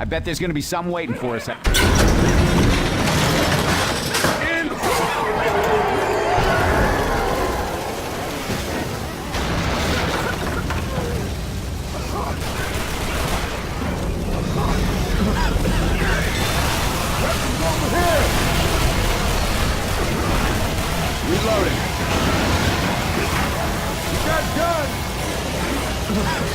I bet there's gonna be some waiting for us. Reloading. You got guns!